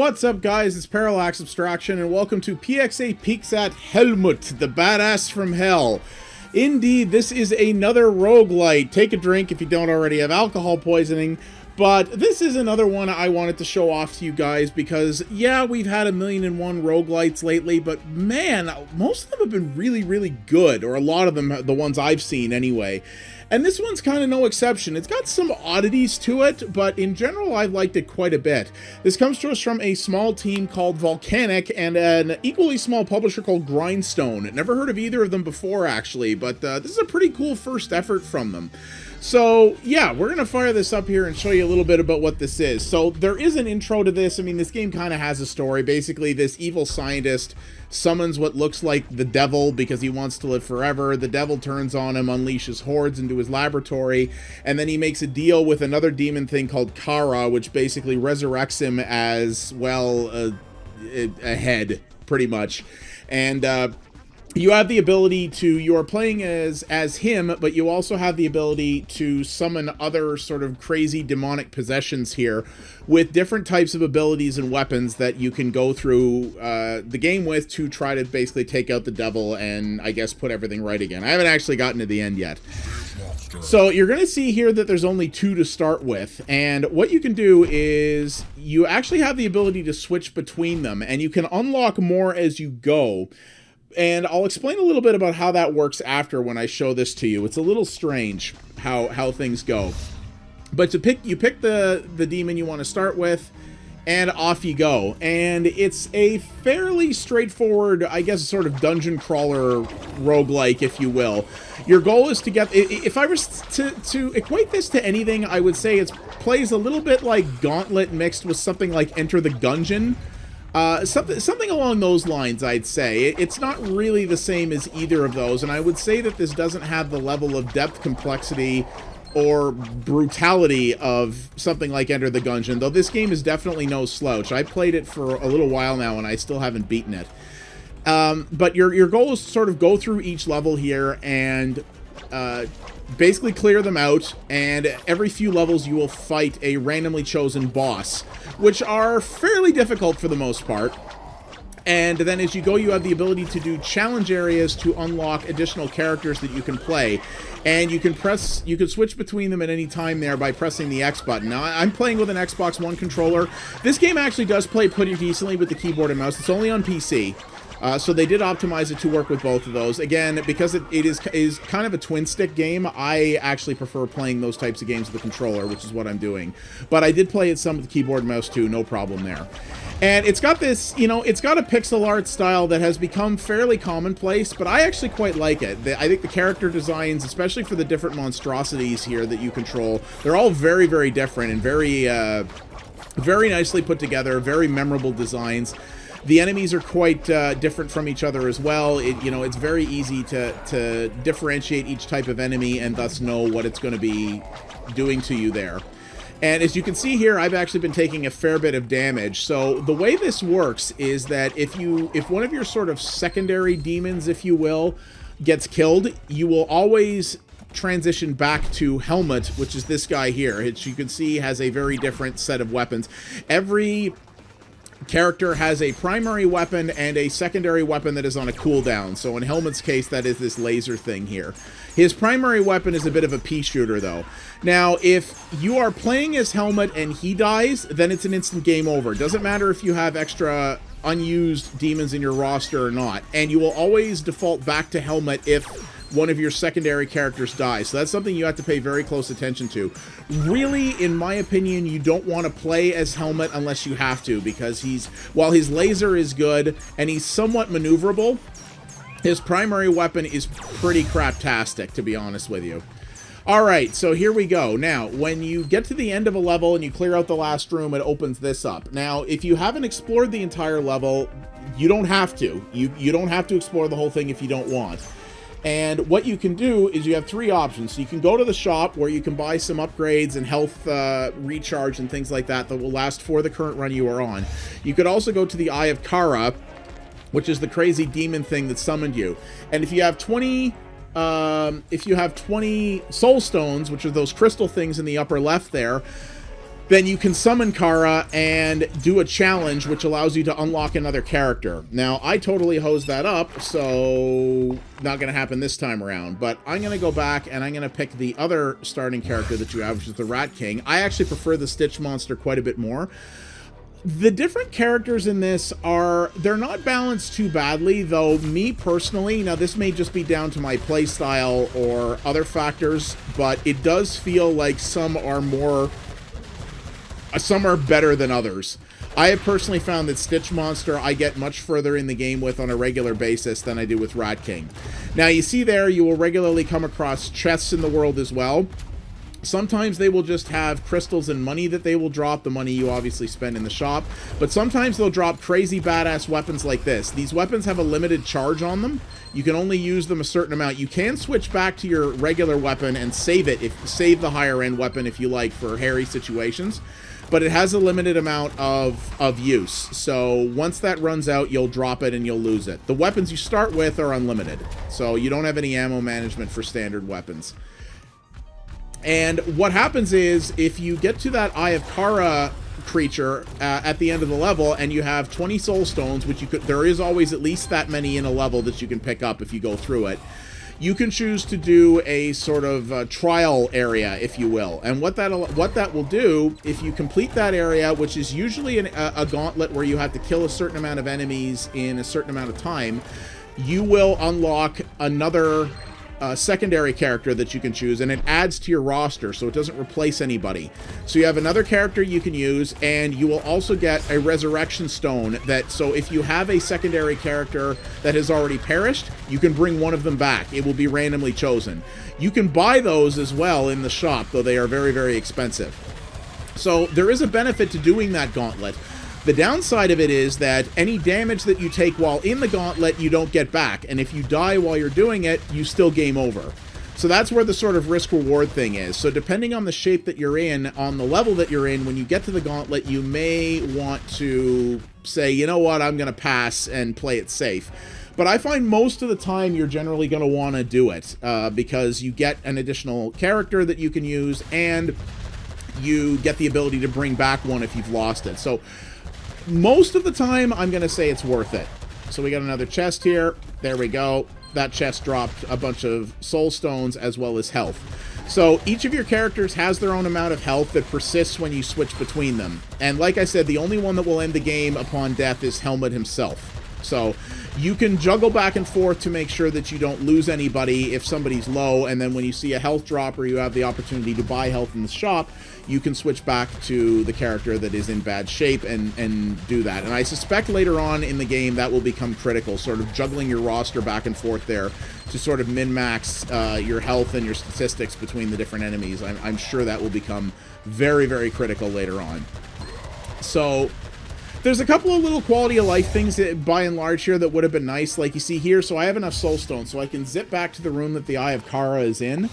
What's up, guys? It's Parallax Abstraction, and welcome to PXA Peeks at Hellmut, the badass from hell. Indeed, this is another roguelite. Take a drink if you don't already have alcohol poisoning. But this is another one I wanted to show off to you guys because, yeah, we've had 1,000,001 roguelites lately, but man, most of them have been really, really good, or a lot of them, the ones I've seen anyway. And this one's kind of no exception. It's got some oddities to it, but in general, I've liked it quite a bit. This comes to us from a small team called Volcanicc and an equally small publisher called GrindStone. Never heard of either of them before, actually, but this is a pretty cool first effort from them. So, yeah, we're going to fire this up here and show you a little bit about what this is. So, there is an intro to this. I mean, this game kind of has a story. Basically, this evil scientist summons what looks like the devil because he wants to live forever. The devil turns on him, unleashes hordes into his laboratory, and then he makes a deal with another demon thing called Kara, which basically resurrects him as, well, a head, pretty much. And, you have the ability to, you're playing as him, but you also have the ability to summon other sort of crazy demonic possessions here with different types of abilities and weapons that you can go through the game with to try to basically take out the devil and, I guess, put everything right again. I haven't actually gotten to the end yet. So you're going to see here that there's only 2 to start with, and what you can do is you actually have the ability to switch between them, and you can unlock more as you go. And I'll explain a little bit about how that works after when I show this to you. It's a little strange how things go. But you pick the demon you want to start with, and off you go. And it's a fairly straightforward, I guess, sort of dungeon crawler roguelike, if you will. Your goal is to get... If I was to equate this to anything, I would say it plays a little bit like Gauntlet mixed with something like Enter the Gungeon. Something along those lines, I'd say. It's not really the same as either of those, and I would say that this doesn't have the level of depth, complexity, or brutality of something like Enter the Gungeon, though this game is definitely no slouch. I played it for a little while now, and I still haven't beaten it. But your goal is to sort of go through each level here and basically clear them out, and every few levels you will fight a randomly chosen boss, which are fairly difficult for the most part. And then as you go, you have the ability to do challenge areas to unlock additional characters that you can play. And you can switch between them at any time there by pressing the X button. Now, I'm playing with an Xbox One controller. This game actually does play pretty decently with the keyboard and mouse. It's only on PC. So they did optimize it to work with both of those. Again, because it is kind of a twin-stick game, I actually prefer playing those types of games with the controller, which is what I'm doing. But I did play it some with the keyboard and mouse too, no problem there. And it's got this, you know, it's got a pixel art style that has become fairly commonplace, but I actually quite like it. I think the character designs, especially for the different monstrosities here that you control, they're all very, very different and very, very nicely put together, very memorable designs. The enemies are quite different from each other as well. It's very easy to differentiate each type of enemy and thus know what it's going to be doing to you there. And as you can see here, I've actually been taking a fair bit of damage. So the way this works is that if one of your sort of secondary demons, if you will, gets killed, you will always transition back to Hellmut, which is this guy here, which you can see has a very different set of weapons. Every character has a primary weapon and a secondary weapon that is on a cooldown. So in Hellmut's case, that is this laser thing here. His primary weapon is a bit of a pea shooter, though. Now, if you are playing as Hellmut and he dies, then it's an instant game over. It doesn't matter if you have extra unused demons in your roster or not. And you will always default back to Hellmut if one of your secondary characters dies. So that's something you have to pay very close attention to. Really, in my opinion, you don't want to play as Hellmut unless you have to, because while his laser is good and he's somewhat maneuverable, his primary weapon is pretty craptastic, to be honest with you. Alright, so here we go. Now, when you get to the end of a level and you clear out the last room, it opens this up. Now, if you haven't explored the entire level, you don't have to. You don't have to explore the whole thing if you don't want. And what you can do is you have 3 options. So you can go to the shop where you can buy some upgrades and health recharge and things like that will last for the current run you are on. You could also go to the Eye of Kara, which is the crazy demon thing that summoned you. And if you have 20 soul stones, which are those crystal things in the upper left there, then you can summon Kara and do a challenge, which allows you to unlock another character. Now, I totally hosed that up, so not going to happen this time around. But I'm going to go back and I'm going to pick the other starting character that you have, which is the Rat King. I actually prefer the Stitch Monster quite a bit more. The different characters in this they're not balanced too badly, though me personally, now this may just be down to my playstyle or other factors, but it does feel like some are better than others. I have personally found that Stitch Monster I get much further in the game with on a regular basis than I do with Rat King. Now you see there, you will regularly come across chests in the world as well. Sometimes they will just have crystals and money that they will drop, the money you obviously spend in the shop. But sometimes they'll drop crazy badass weapons like this. These weapons have a limited charge on them. You can only use them a certain amount. You can switch back to your regular weapon and save the higher end weapon if you like for hairy situations. But it has a limited amount of use. So once that runs out, you'll drop it and you'll lose it. The weapons you start with are unlimited. So you don't have any ammo management for standard weapons. And what happens is, if you get to that Eye of Kara creature at the end of the level, and you have 20 soul stones, which there is always at least that many in a level that you can pick up if you go through it, you can choose to do a sort of trial area, if you will. And what that will do, if you complete that area, which is usually a gauntlet where you have to kill a certain amount of enemies in a certain amount of time, you will unlock another secondary character that you can choose, and it adds to your roster, so it doesn't replace anybody. So you have another character you can use, and you will also get a resurrection stone so if you have a secondary character that has already perished, you can bring one of them back. It will be randomly chosen. You can buy those as well in the shop, though they are very, very expensive. So there is a benefit to doing that gauntlet. The downside of it is that any damage that you take while in the gauntlet, you don't get back. And if you die while you're doing it, you still game over. So that's where the sort of risk-reward thing is. So depending on the shape that you're in, on the level that you're in, when you get to the gauntlet, you may want to say, you know what, I'm going to pass and play it safe. But I find most of the time you're generally going to want to do it because you get an additional character that you can use, and you get the ability to bring back one if you've lost it. So most of the time, I'm going to say it's worth it. So we got another chest here. There we go. That chest dropped a bunch of soul stones as well as health. So each of your characters has their own amount of health that persists when you switch between them. And like I said, the only one that will end the game upon death is Hellmut himself. So you can juggle back and forth to make sure that you don't lose anybody if somebody's low, and then when you see a health drop or you have the opportunity to buy health in the shop, you can switch back to the character that is in bad shape and do that. And I suspect later on in the game that will become critical, sort of juggling your roster back and forth there to sort of min-max your health and your statistics between the different enemies. I'm sure that will become very, very critical later on. So there's a couple of little quality of life things that, by and large here, that would have been nice. Like you see here, so I have enough soul stones, so I can zip back to the room that the Eye of Kara is in.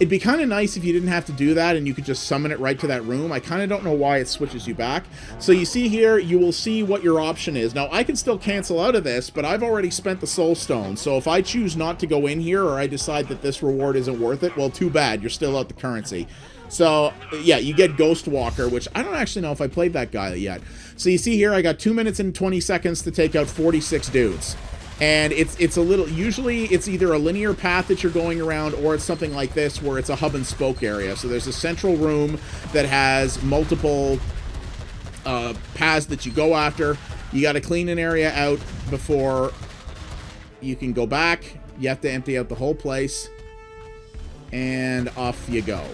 It'd be kind of nice if you didn't have to do that and you could just summon it right to that room. I kind of don't know why it switches you back. So you see here, you will see what your option is. Now, I can still cancel out of this, but I've already spent the soul stone. So if I choose not to go in here, or I decide that this reward isn't worth it, well, too bad. You're still out the currency. So, yeah, you get Ghost Walker, which I don't actually know if I played that guy yet. So you see here, I got 2 minutes and 20 seconds to take out 46 dudes. And it's a little, usually it's either a linear path that you're going around, or it's something like this where it's a hub and spoke area. So there's a central room that has multiple paths that you go after. You got to clean an area out before you can go back. You have to empty out the whole place, and off you go.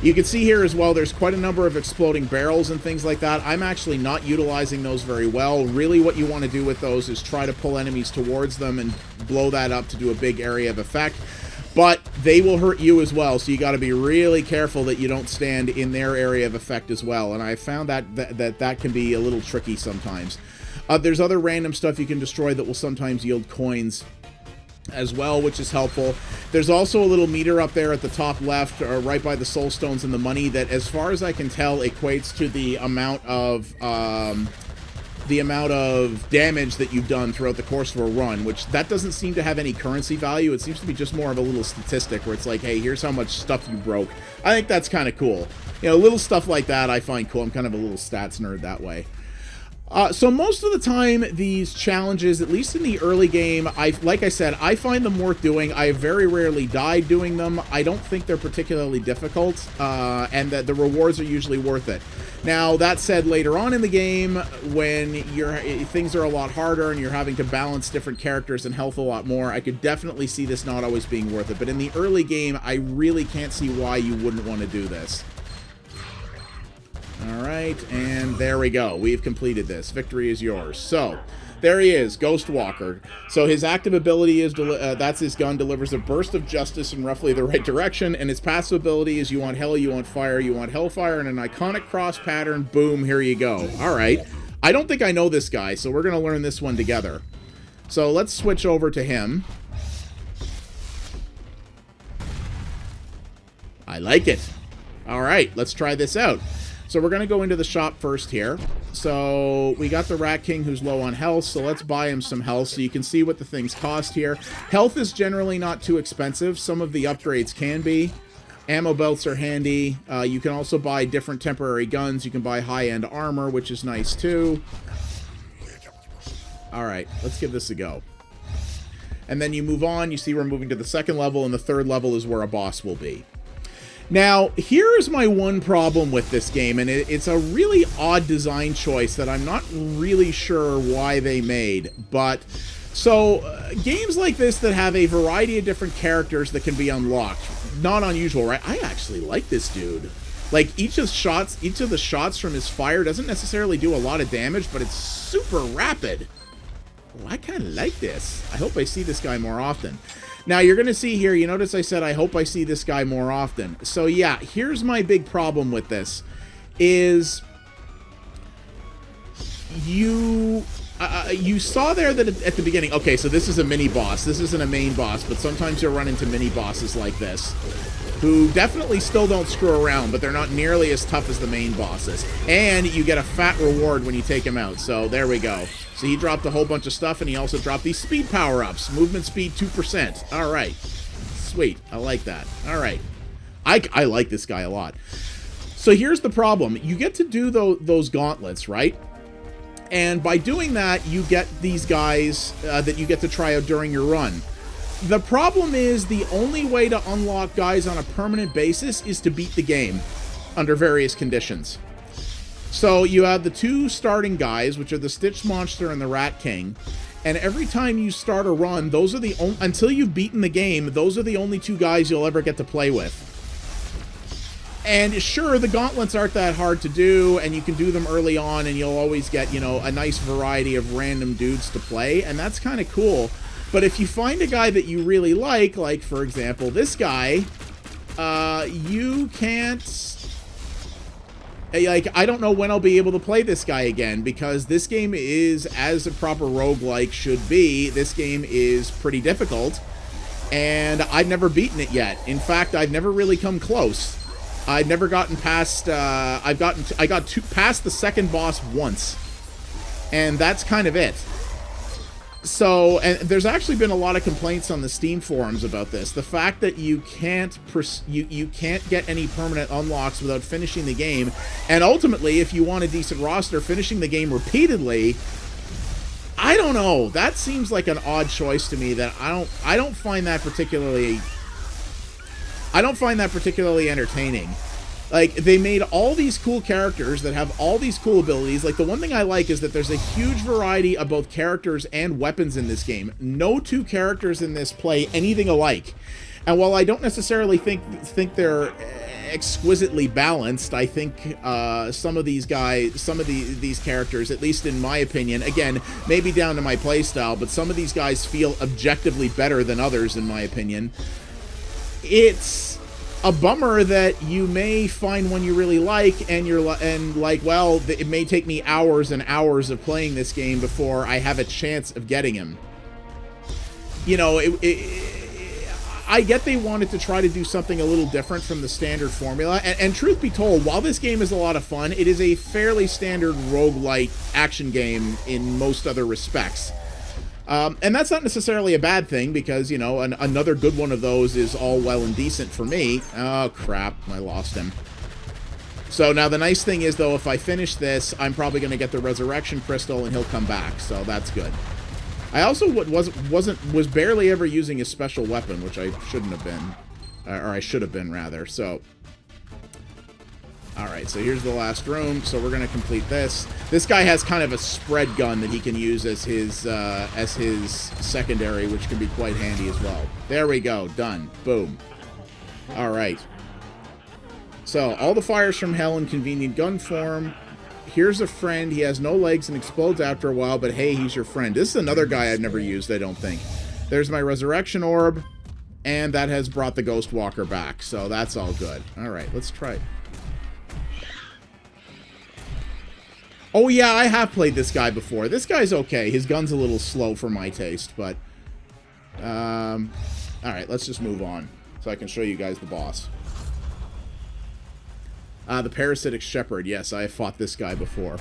You can see here as well, there's quite a number of exploding barrels and things like that. I'm actually not utilizing those very well. Really what you want to do with those is try to pull enemies towards them and blow that up to do a big area of effect. But they will hurt you as well, so you got to be really careful that you don't stand in their area of effect as well. And I found that can be a little tricky sometimes. There's other random stuff you can destroy that will sometimes yield coins as well, which is helpful. There's also a little meter up there at the top left, or right by the soul stones and the money, that as far as I can tell equates to the amount of the amount of damage that you've done throughout the course of a run, which that doesn't seem to have any currency value. It seems to be just more of a little statistic where it's like, hey, here's how much stuff you broke. I think that's kind of cool. You know, little stuff like that I find cool. I'm kind of a little stats nerd that way. So most of the time, these challenges, at least in the early game, like I said, I find them worth doing. I very rarely die doing them. I don't think they're particularly difficult, and that the rewards are usually worth it. Now, that said, later on in the game, when things are a lot harder and you're having to balance different characters and health a lot more, I could definitely see this not always being worth it. But in the early game, I really can't see why you wouldn't want to do this. All right, and there we go. We've completed this. Victory is yours. So, there he is, Ghost Walker. So his active ability is, that's his gun, delivers a burst of justice in roughly the right direction, and his passive ability is you want hell, you want fire, you want hellfire, and an iconic cross pattern. Boom, here you go. All right. I don't think I know this guy, so we're going to learn this one together. So let's switch over to him. I like it. All right, let's try this out. So we're going to go into the shop first here. So we got the Rat King who's low on health, so let's buy him some health so you can see what the things cost here. Health is generally not too expensive. Some of the upgrades can be. Ammo belts are handy. You can also buy different temporary guns. You can buy high-end armor, which is nice too. All right, let's give this a go. And then you move on. You see we're moving to the second level, and the third level is where a boss will be. Now, here's my one problem with this game, and it's a really odd design choice that I'm not really sure why they made. But, so, games like this that have a variety of different characters that can be unlocked, not unusual, right? I actually like this dude. Like, each of the shots from his fire doesn't necessarily do a lot of damage, but it's super rapid. Oh, I kind of like this. I hope I see this guy more often. Now, you're going to see here, you notice I said, I hope I see this guy more often. So, yeah, here's my big problem with this, is you saw there that at the beginning, okay, so this is a mini-boss. This isn't a main boss, but sometimes you'll run into mini-bosses like this, who definitely still don't screw around, but they're not nearly as tough as the main bosses. And you get a fat reward when you take them out, so there we go. So he dropped a whole bunch of stuff, and he also dropped these speed power-ups. Movement speed 2%. All right. Sweet. I like that. All right. I like this guy a lot. So here's the problem. You get to do those gauntlets, right? And by doing that, you get these guys that you get to try out during your run. The problem is the only way to unlock guys on a permanent basis is to beat the game under various conditions. So you have the two starting guys, which are the Stitch Monster and the Rat King, and every time you start a run, those are the only, until you've beaten the game, those are the only two guys you'll ever get to play with. And sure, the gauntlets aren't that hard to do, and you can do them early on, and you'll always get, you know, a nice variety of random dudes to play, and that's kind of cool. But if you find a guy that you really like, for example, this guy, you can't... Like, I don't know when I'll be able to play this guy again, because this game is, as a proper roguelike should be, this game is pretty difficult, and I've never beaten it yet. In fact, I've never really come close. I've never gotten past, I got past the second boss once, and that's kind of it. So, and there's actually been a lot of complaints on the Steam forums about this. The fact that you can't get any permanent unlocks without finishing the game, and ultimately, if you want a decent roster, finishing the game repeatedly, I don't know. That seems like an odd choice to me. That I don't find that particularly entertaining. Like, they made all these cool characters that have all these cool abilities. Like, the one thing I like is that there's a huge variety of both characters and weapons in this game. No two characters in this play anything alike. And while I don't necessarily think they're exquisitely balanced, I think some of these characters, at least in my opinion, again, maybe down to my playstyle, but some of these guys feel objectively better than others, in my opinion. It's a bummer that you may find one you really like, and well, it may take me hours and hours of playing this game before I have a chance of getting him. You know, I get they wanted to try to do something a little different from the standard formula, and truth be told, while this game is a lot of fun, it is a fairly standard roguelike action game in most other respects. And that's not necessarily a bad thing, because, you know, another good one of those is all well and decent for me. Oh, crap, I lost him. So now the nice thing is, though, if I finish this, I'm probably going to get the Resurrection Crystal, and he'll come back, so that's good. I also was barely ever using a special weapon, which I shouldn't have been, or I should have been, rather, so... Alright, so here's the last room, so we're going to complete this. This guy has kind of a spread gun that he can use as his secondary, which can be quite handy as well. There we go, done. Boom. Alright. So, all the fires from hell in convenient gun form. Here's a friend. He has no legs and explodes after a while, but hey, he's your friend. This is another guy I've never used, I don't think. There's my resurrection orb, and that has brought the Ghost Walker back, so that's all good. Alright, let's try it. Oh yeah, I have played this guy before. This guy's okay. His gun's a little slow for my taste, but... Alright, let's just move on, so I can show you guys the boss. The Parasitic Shepherd. Yes, I have fought this guy before.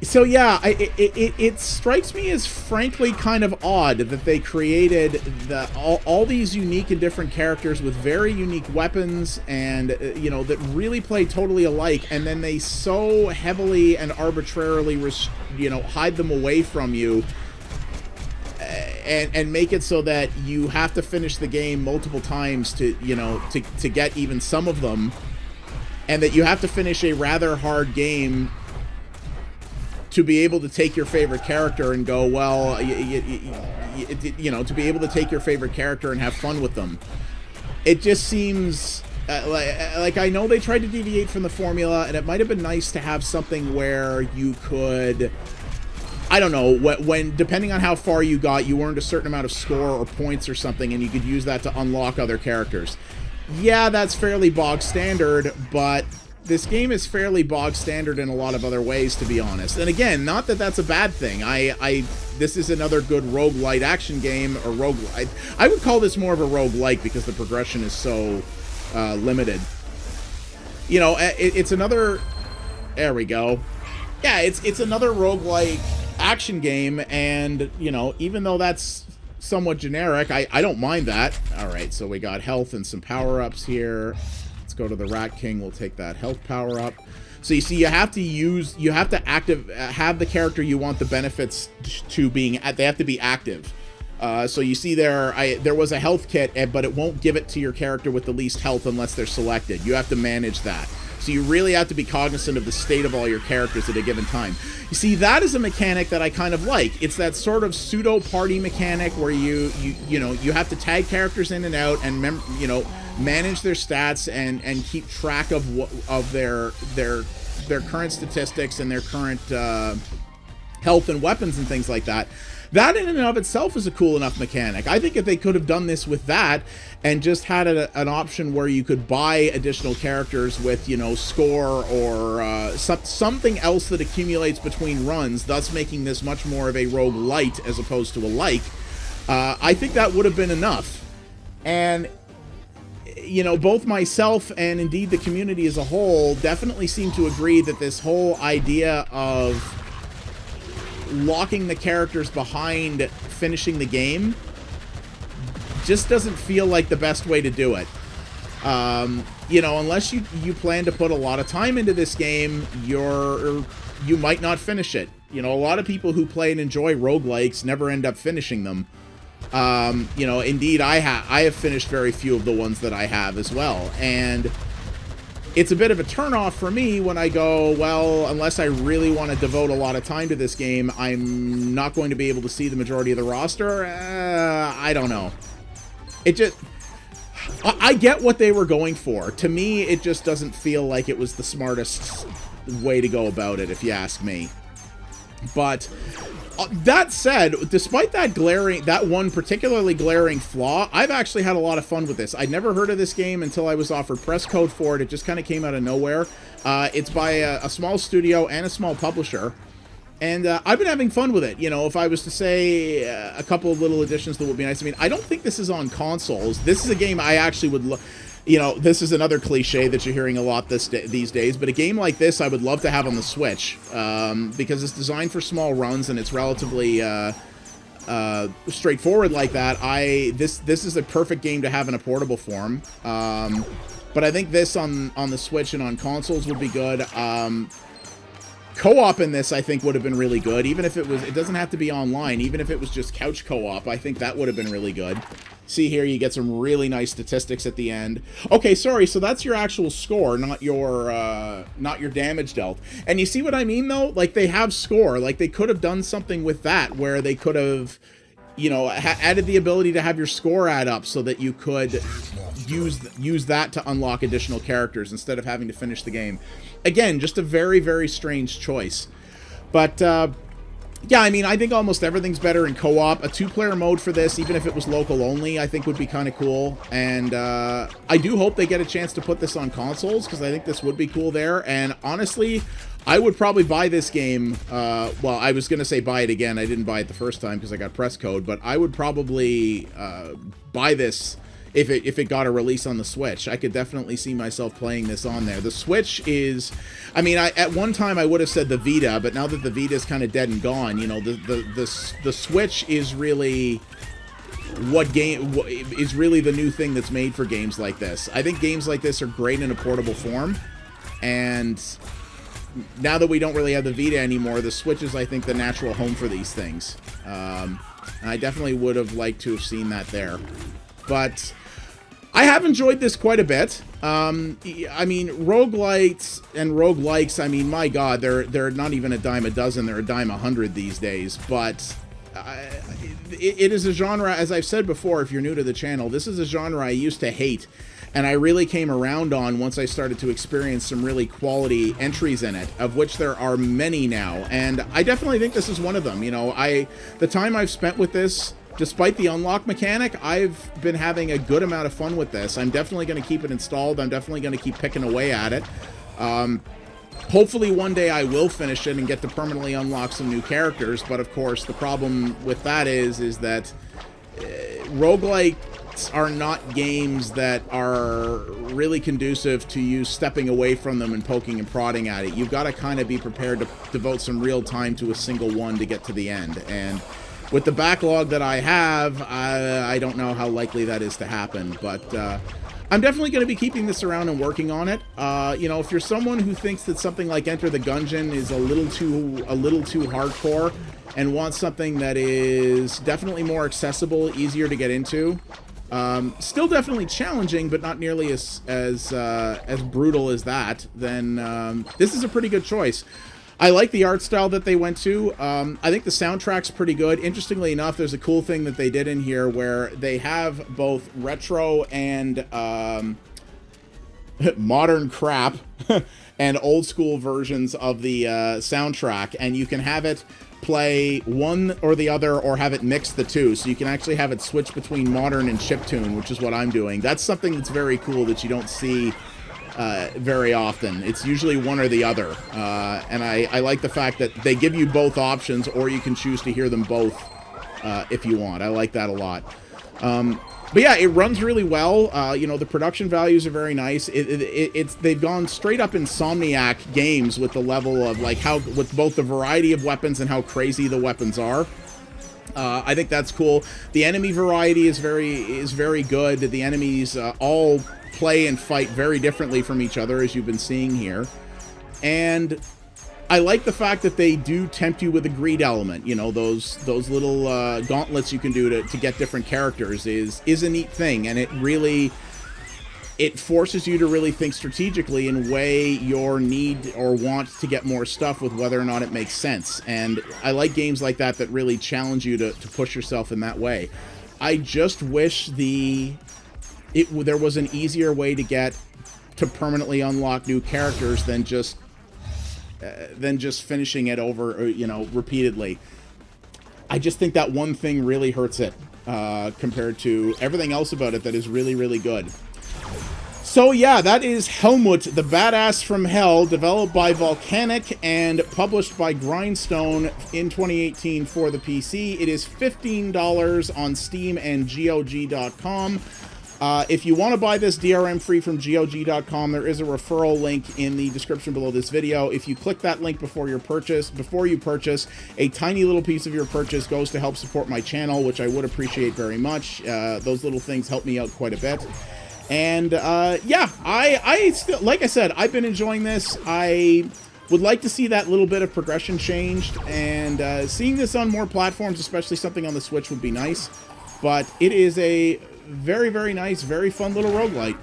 So yeah, it strikes me as frankly kind of odd that they created all these unique and different characters with very unique weapons and, you know, that really play totally alike, and then they so heavily and arbitrarily, you know, hide them away from you and make it so that you have to finish the game multiple times to, you know, to get even some of them. And that you have to finish a rather hard game to be able to take your favorite character and go, well, you know, to be able to take your favorite character and have fun with them. It just seems like I know they tried to deviate from the formula, and it might have been nice to have something where you could, I don't know, when depending on how far you got, you earned a certain amount of score or points or something, and you could use that to unlock other characters. Yeah, that's fairly bog standard, but this game is fairly bog standard in a lot of other ways, to be honest. And again, not that that's a bad thing. This is another good roguelite action game, or roguelite. I would call this more of a roguelike because the progression is so limited. You know, it's another... There we go. Yeah, it's another roguelike action game, and, you know, even though that's somewhat generic, I don't mind that. Alright, so we got health and some power-ups here. Let's go to the Rat King. We'll take that health power-up. So you see, you have to have the character you want the benefits to being, they have to be active. So you see there was a health kit, but it won't give it to your character with the least health unless they're selected. You have to manage that. So you really have to be cognizant of the state of all your characters at a given time. You see, that is a mechanic that I kind of like. It's that sort of pseudo-party mechanic where you have to tag characters in and out and manage their stats and keep track of their current statistics and their current health and weapons and things like that. That in and of itself is a cool enough mechanic. I think if they could have done this with that and just had an option where you could buy additional characters with, you know, score or something else that accumulates between runs, thus making this much more of a roguelite as opposed to a like, I think that would have been enough. And, you know, both myself and indeed the community as a whole definitely seem to agree that this whole idea of locking the characters behind finishing the game just doesn't feel like the best way to do it. You know, unless you plan to put a lot of time into this game, you might not finish it. You know, a lot of people who play and enjoy roguelikes never end up finishing them. You know, indeed, I have finished very few of the ones that I have as well, and it's a bit of a turnoff for me when I go, well, unless I really want to devote a lot of time to this game, I'm not going to be able to see the majority of the roster. I don't know. It just... I get what they were going for. To me, it just doesn't feel like it was the smartest way to go about it, if you ask me. But that said, despite that one particularly glaring flaw, I've actually had a lot of fun with this. I'd never heard of this game until I was offered press code for it. It just kind of came out of nowhere. It's by a small studio and a small publisher. And I've been having fun with it. You know, if I was to say a couple of little additions that would be nice. I mean, I don't think this is on consoles. This is a game I actually would you know, this is another cliche that you're hearing a lot these days, but a game like this I would love to have on the Switch, because it's designed for small runs and it's relatively straightforward like that. This is a perfect game to have in a portable form. But I think this on the Switch and on consoles would be good. Co-op in this, I think, would have been really good. Even if it doesn't have to be online. Even if it was just couch co-op, I think that would have been really good. See here, you get some really nice statistics at the end. Okay, sorry, so that's your actual score, not your damage dealt. And you see what I mean, though? Like, they have score. Like, they could have done something with that, where they could have, you know, added the ability to have your score add up so that you could use that to unlock additional characters instead of having to finish the game. Again, just a very, very strange choice. But, yeah, I mean, I think almost everything's better in co-op. A two-player mode for this, even if it was local only, I think would be kind of cool. And I do hope they get a chance to put this on consoles, because I think this would be cool there. And honestly, I would probably buy this game. Well, I was going to say buy it again. I didn't buy it the first time because I got press code. But I would probably buy this if it got a release on the Switch. I could definitely see myself playing this on there. The Switch is, I mean, at one time I would have said the Vita, but now that the Vita is kind of dead and gone, you know, the Switch is really is really the new thing that's made for games like this. I think games like this are great in a portable form, and now that we don't really have the Vita anymore, the Switch is, I think, the natural home for these things. And I definitely would have liked to have seen that there. But I have enjoyed this quite a bit. I mean, roguelites and roguelikes, I mean, my God, they're not even a dime a dozen, they're a dime 100 these days. But it is a genre, as I've said before, if you're new to the channel, this is a genre I used to hate, and I really came around on once I started to experience some really quality entries in it, of which there are many now. And I definitely think this is one of them. You know, the time I've spent with this, despite the unlock mechanic, I've been having a good amount of fun with this. I'm definitely going to keep it installed. I'm definitely going to keep picking away at it. Hopefully one day I will finish it and get to permanently unlock some new characters. But of course, the problem with that is that roguelikes are not games that are really conducive to you stepping away from them and poking and prodding at it. You've got to kind of be prepared to devote some real time to a single one to get to the end. And with the backlog that I have, I don't know how likely that is to happen, but I'm definitely going to be keeping this around and working on it. You know, if you're someone who thinks that something like Enter the Gungeon is a little too hardcore and wants something that is definitely more accessible, easier to get into, still definitely challenging, but not nearly as brutal as that, then this is a pretty good choice. I like the art style that they went to. I think the soundtrack's pretty good. Interestingly enough, there's a cool thing that they did in here where they have both retro and modern crap and old school versions of the soundtrack, and you can have it play one or the other or have it mix the two, so you can actually have it switch between modern and chiptune, which is what I'm doing. That's something that's very cool that you don't see very often. It's usually one or the other, and I like the fact that they give you both options, or you can choose to hear them both if you want. I like that a lot. But yeah, it runs really well. You know, the production values are very nice. They've gone straight up Insomniac games with the level of like with both the variety of weapons and how crazy the weapons are. I think that's cool. The enemy variety is very good. The enemies all play and fight very differently from each other, as you've been seeing here. And I like the fact that they do tempt you with a greed element. You know, those little gauntlets you can do to get different characters is a neat thing, and it forces you to really think strategically and weigh your need or want to get more stuff with whether or not it makes sense. And I like games like that that really challenge you to push yourself in that way. I just wish there was an easier way to get to permanently unlock new characters than just finishing it over, you know, repeatedly. I just think that one thing really hurts it compared to everything else about it that is really, really good. So yeah, that is Hellmut, the Badass from Hell, developed by Volcanicc and published by GrindStone in 2018 for the PC. It is $15 on Steam and GOG.com. If you want to buy this DRM free from GOG.com, there is a referral link in the description below this video. If you click that link before you purchase, a tiny little piece of your purchase goes to help support my channel, which I would appreciate very much. Those little things help me out quite a bit. And yeah, I still, like I said, I've been enjoying this. I would like to see that little bit of progression changed, and seeing this on more platforms, especially something on the Switch, would be nice. But it is a very, very nice, very fun little roguelite.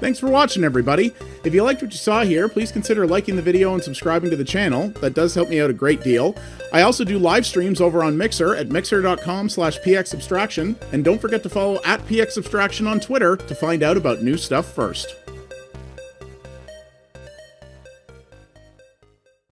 Thanks for watching, everybody. If you liked what you saw here, please consider liking the video and subscribing to the channel. That does help me out a great deal. I also do live streams over on Mixer at mixer.com/pxabstraction, and don't forget to follow @pxabstraction on Twitter to find out about new stuff first.